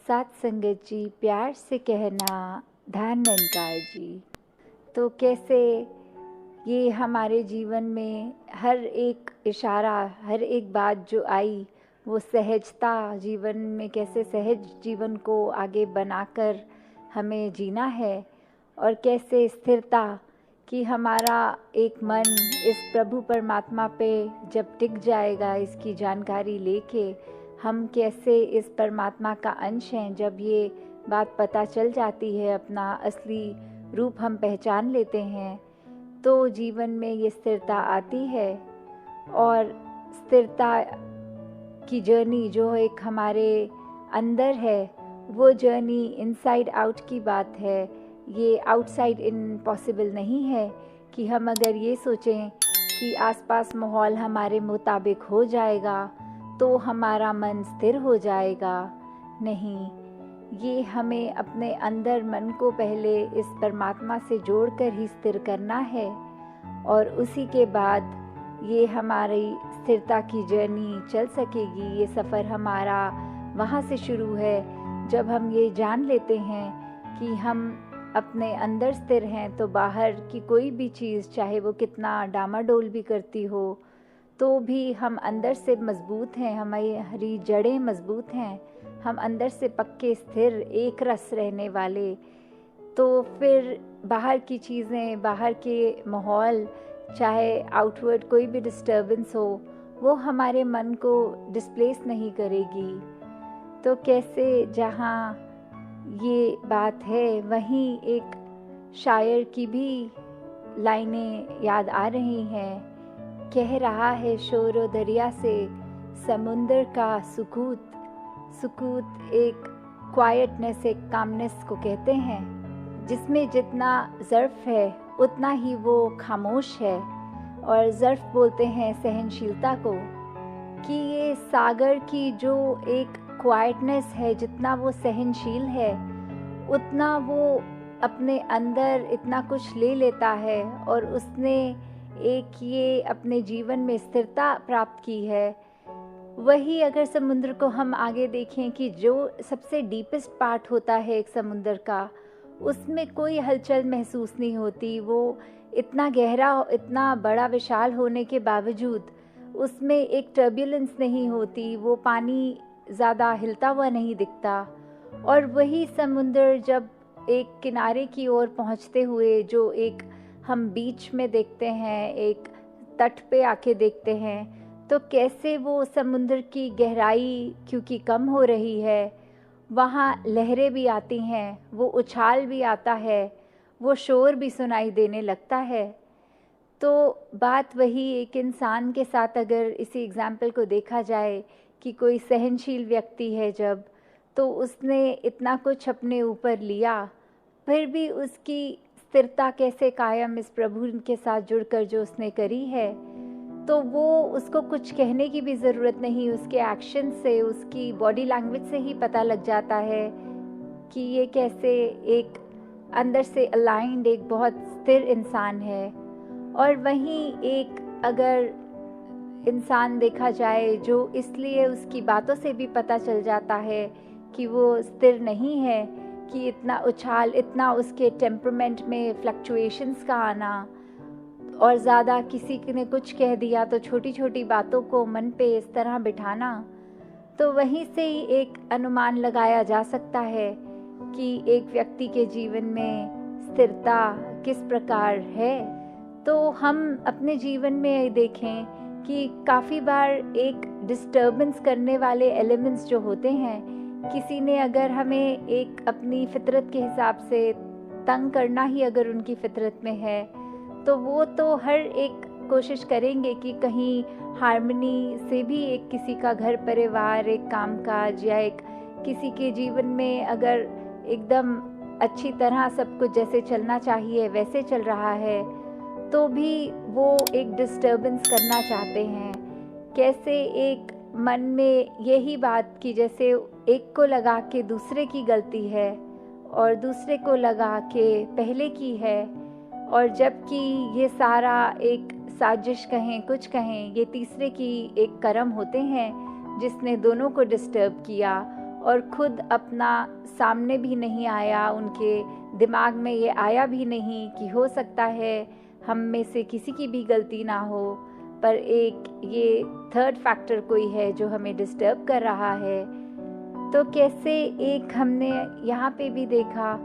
साथ संगत जी, प्यार से कहना ध्यान निरंकार जी। तो कैसे ये हमारे जीवन में हर एक इशारा, हर एक बात जो आई वो सहजता जीवन में, कैसे सहज जीवन को आगे बनाकर हमें जीना है, और कैसे स्थिरता कि हमारा एक मन इस प्रभु परमात्मा पे जब टिक जाएगा, इसकी जानकारी लेके हम कैसे इस परमात्मा का अंश हैं। जब ये बात पता चल जाती है, अपना असली रूप हम पहचान लेते हैं, तो जीवन में ये स्थिरता आती है। और स्थिरता की जर्नी जो एक हमारे अंदर है, वो जर्नी इनसाइड आउट की बात है। ये आउटसाइड इन पॉसिबल नहीं है कि हम अगर ये सोचें कि आसपास माहौल हमारे मुताबिक हो जाएगा तो हमारा मन स्थिर हो जाएगा। नहीं, ये हमें अपने अंदर मन को पहले इस परमात्मा से जोड़कर ही स्थिर करना है, और उसी के बाद ये हमारी स्थिरता की जर्नी चल सकेगी। ये सफ़र हमारा वहाँ से शुरू है जब हम ये जान लेते हैं कि हम अपने अंदर स्थिर हैं, तो बाहर की कोई भी चीज़ चाहे वो कितना डामाडोल भी करती हो, तो भी हम अंदर से मजबूत हैं, हमारी जड़ें मजबूत हैं, हम अंदर से पक्के स्थिर एक रस रहने वाले। तो फिर बाहर की चीज़ें, बाहर के माहौल, चाहे आउटवर्ड कोई भी डिस्टर्बेंस हो, वो हमारे मन को डिस्प्लेस नहीं करेगी। तो कैसे जहाँ ये बात है, वहीं एक शायर की भी लाइनें याद आ रही हैं। कह रहा है शोरो दरिया से समुंदर का सुकूत। सुकूत एक क्वाइटनेस, एक कामनेस को कहते हैं, जिसमें जितना ज़र्फ़ है उतना ही वो खामोश है। और ज़र्फ़ बोलते हैं सहनशीलता को, कि ये सागर की जो एक क्वाइटनेस है, जितना वो सहनशील है उतना वो अपने अंदर इतना कुछ ले लेता है, और उसने एक ये अपने जीवन में स्थिरता प्राप्त की है। वही अगर समुद्र को हम आगे देखें कि जो सबसे डीपेस्ट पार्ट होता है एक समुद्र का, उसमें कोई हलचल महसूस नहीं होती। वो इतना गहरा, इतना बड़ा विशाल होने के बावजूद उसमें एक टर्बुलेंस नहीं होती, वो पानी ज़्यादा हिलता हुआ नहीं दिखता। और वही समुद्र जब एक किनारे की ओर पहुंचते हुए, जो एक हम बीच में देखते हैं, एक तट पे आके देखते हैं, तो कैसे वो समुद्र की गहराई क्योंकि कम हो रही है, वहाँ लहरें भी आती हैं, वो उछाल भी आता है, वो शोर भी सुनाई देने लगता है। तो बात वही, एक इंसान के साथ अगर इसी एग्जाम्पल को देखा जाए कि कोई सहनशील व्यक्ति है जब, तो उसने इतना कुछ अपने ऊपर लिया, फिर भी उसकी स्थिरता कैसे कायम इस प्रभु के साथ जुड़कर जो उसने करी है, तो वो उसको कुछ कहने की भी ज़रूरत नहीं, उसके एक्शन से, उसकी बॉडी लैंग्वेज से ही पता लग जाता है कि ये कैसे एक अंदर से अलाइंड, एक बहुत स्थिर इंसान है। और वहीं एक अगर इंसान देखा जाए जो इसलिए उसकी बातों से भी पता चल जाता है कि वो स्थिर नहीं है, कि इतना उछाल, इतना उसके टेम्परामेंट में फ्लक्चुएशंस का आना, और ज़्यादा किसी ने कुछ कह दिया तो छोटी छोटी बातों को मन पे इस तरह बिठाना, तो वहीं से ही एक अनुमान लगाया जा सकता है कि एक व्यक्ति के जीवन में स्थिरता किस प्रकार है। तो हम अपने जीवन में देखें कि काफ़ी बार एक डिस्टर्बेंस करने वाले एलिमेंट्स जो होते हैं, किसी ने अगर हमें एक अपनी फितरत के हिसाब से तंग करना ही अगर उनकी फितरत में है, तो वो तो हर एक कोशिश करेंगे कि कहीं हार्मनी से भी एक किसी का घर परिवार, एक कामकाज, या एक किसी के जीवन में अगर एकदम अच्छी तरह सब कुछ जैसे चलना चाहिए वैसे चल रहा है, तो भी वो एक डिस्टर्बेंस करना चाहते हैं। कैसे एक मन में यही बात कि जैसे एक को लगा के दूसरे की गलती है, और दूसरे को लगा के पहले की है, और जबकि ये सारा एक साजिश कहें, कुछ कहें, ये तीसरे की एक कर्म होते हैं जिसने दोनों को डिस्टर्ब किया, और खुद अपना सामने भी नहीं आया, उनके दिमाग में ये आया भी नहीं कि हो सकता है हम में से किसी की भी गलती ना हो, पर एक ये थर्ड फैक्टर कोई है जो हमें डिस्टर्ब कर रहा है। तो कैसे एक हमने यहाँ पे भी देखा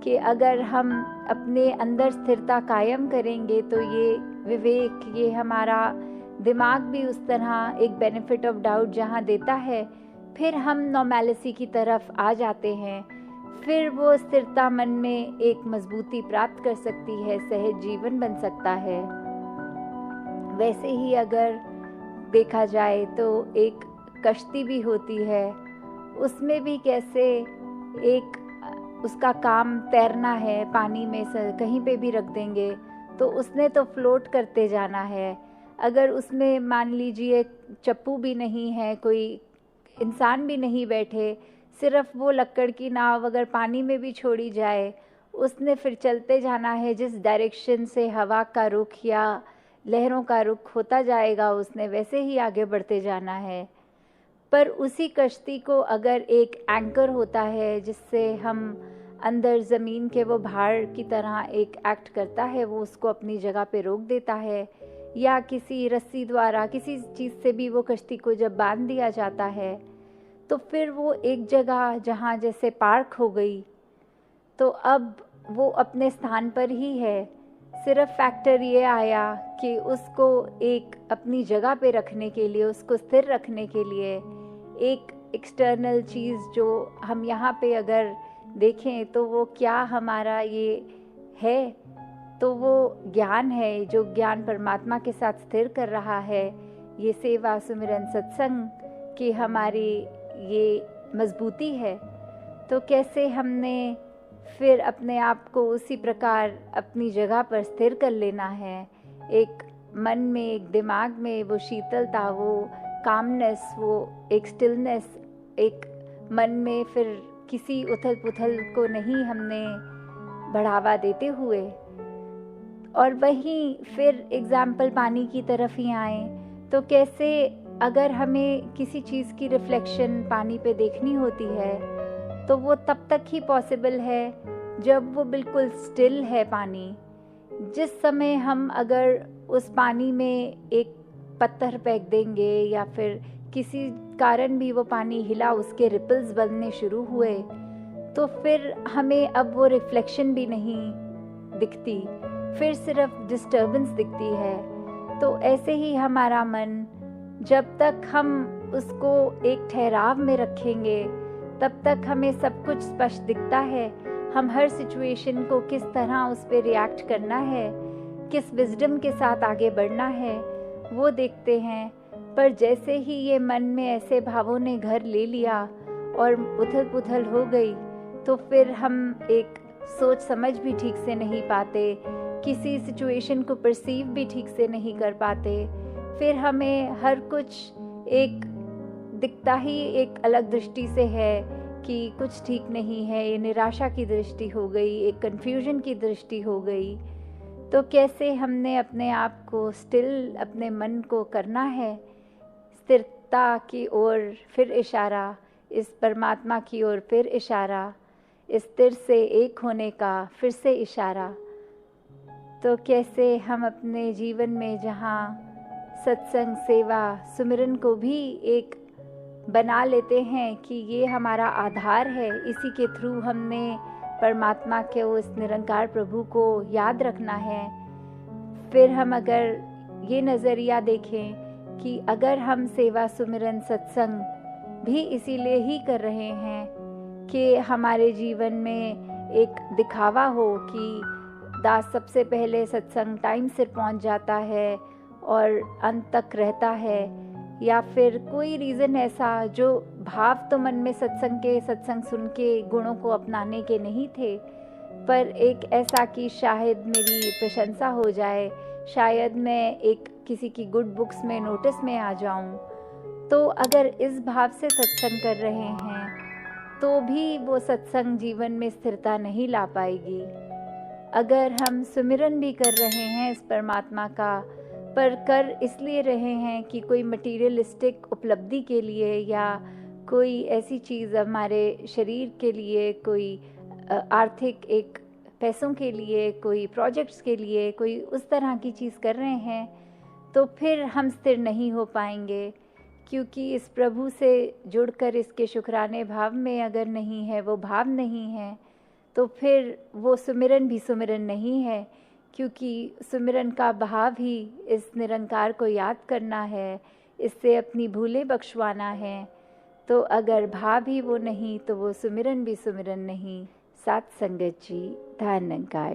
कि अगर हम अपने अंदर स्थिरता कायम करेंगे तो ये विवेक, ये हमारा दिमाग भी उस तरह एक बेनिफिट ऑफ डाउट जहाँ देता है, फिर हम नॉर्मेलिटी की तरफ आ जाते हैं। फिर वो स्थिरता मन में एक मजबूती प्राप्त कर सकती है, सहज जीवन बन सकता है। वैसे ही अगर देखा जाए तो एक कश्ती भी होती है, उसमें भी कैसे एक उसका काम तैरना है, पानी में से कहीं पे भी रख देंगे तो उसने तो फ्लोट करते जाना है। अगर उसमें मान लीजिए चप्पू भी नहीं है, कोई इंसान भी नहीं बैठे, सिर्फ वो लकड़ की नाव अगर पानी में भी छोड़ी जाए, उसने फिर चलते जाना है। जिस डायरेक्शन से हवा का रुख या लहरों का रुख होता जाएगा, उसने वैसे ही आगे बढ़ते जाना है। पर उसी कश्ती को अगर एक एंकर होता है जिससे हम अंदर ज़मीन के वो भार की तरह एक एक्ट करता है, वो उसको अपनी जगह पे रोक देता है, या किसी रस्सी द्वारा किसी चीज़ से भी वो कश्ती को जब बांध दिया जाता है तो फिर वो एक जगह जहाँ जैसे पार्क हो गई, तो अब वो अपने स्थान पर ही है। सिर्फ फैक्टर ये आया कि उसको एक अपनी जगह पे रखने के लिए, उसको स्थिर रखने के लिए एक एक्सटर्नल चीज़ जो हम यहाँ पे अगर देखें तो वो क्या हमारा ये है, तो वो ज्ञान है, जो ज्ञान परमात्मा के साथ स्थिर कर रहा है। ये सेवा सुमिरन सत्संग की हमारी ये मजबूती है। तो कैसे हमने फिर अपने आप को उसी प्रकार अपनी जगह पर स्थिर कर लेना है, एक मन में, एक दिमाग में वो शीतलता, वो कामनेस, वो एक स्टिलनेस, एक मन में फिर किसी उथल पुथल को नहीं हमने बढ़ावा देते हुए। और वहीं फिर एग्जाम्पल पानी की तरफ ही आए तो कैसे अगर हमें किसी चीज़ की रिफ्लेक्शन पानी पे देखनी होती है तो वो तब तक ही पॉसिबल है जब वो बिल्कुल स्टिल है पानी। जिस समय हम अगर उस पानी में एक पत्थर फेंक देंगे या फिर किसी कारण भी वो पानी हिला, उसके रिपल्स बनने शुरू हुए, तो फिर हमें अब वो रिफ्लेक्शन भी नहीं दिखती, फिर सिर्फ डिस्टर्बेंस दिखती है। तो ऐसे ही हमारा मन, जब तक हम उसको एक ठहराव में रखेंगे तब तक हमें सब कुछ स्पष्ट दिखता है। हम हर सिचुएशन को किस तरह उस पर रिएक्ट करना है, किस विजडम के साथ आगे बढ़ना है, वो देखते हैं। पर जैसे ही ये मन में ऐसे भावों ने घर ले लिया और उथल पुथल हो गई, तो फिर हम एक सोच समझ भी ठीक से नहीं पाते, किसी सिचुएशन को परसीव भी ठीक से नहीं कर पाते। फिर हमें हर कुछ एक दिखता ही एक अलग दृष्टि से है कि कुछ ठीक नहीं है, ये निराशा की दृष्टि हो गई, एक कन्फ्यूजन की दृष्टि हो गई। तो कैसे हमने अपने आप को स्टिल, अपने मन को करना है, स्थिरता की ओर फिर इशारा, इस परमात्मा की ओर फिर इशारा, इस स्थिर से एक होने का फिर से इशारा। तो कैसे हम अपने जीवन में जहाँ सत्संग, सेवा, सुमिरन को भी एक बना लेते हैं कि ये हमारा आधार है, इसी के थ्रू हमने परमात्मा के उस निरंकार प्रभु को याद रखना है। फिर हम अगर ये नज़रिया देखें कि अगर हम सेवा, सुमिरन, सत्संग भी इसीलिए ही कर रहे हैं कि हमारे जीवन में एक दिखावा हो कि दास सबसे पहले सत्संग टाइम से पहुंच जाता है और अंत तक रहता है, या फिर कोई रीज़न ऐसा जो भाव तो मन में सत्संग सुन के गुणों को अपनाने के नहीं थे, पर एक ऐसा कि शायद मेरी प्रशंसा हो जाए, शायद मैं एक किसी की गुड बुक्स में नोटिस में आ जाऊं। तो अगर इस भाव से सत्संग कर रहे हैं तो भी वो सत्संग जीवन में स्थिरता नहीं ला पाएगी। अगर हम सुमिरन भी कर रहे हैं इस परमात्मा का, पर कर इसलिए रहे हैं कि कोई मटीरियलिस्टिक उपलब्धि के लिए या कोई ऐसी चीज़ हमारे शरीर के लिए, कोई आर्थिक एक पैसों के लिए, कोई प्रोजेक्ट्स के लिए, कोई उस तरह की चीज़ कर रहे हैं, तो फिर हम स्थिर नहीं हो पाएंगे। क्योंकि इस प्रभु से जुड़कर इसके शुक्राने भाव में अगर नहीं है, वो भाव नहीं है, तो फिर वो सुमिरन भी सुमिरन नहीं है। क्योंकि सुमिरन का भाव ही इस निरंकार को याद करना है, इससे अपनी भूलें बख्शवाना है। तो अगर भाव ही वो नहीं, तो वो सुमिरन भी सुमिरन नहीं। सात संगत जी, धन निरंकार।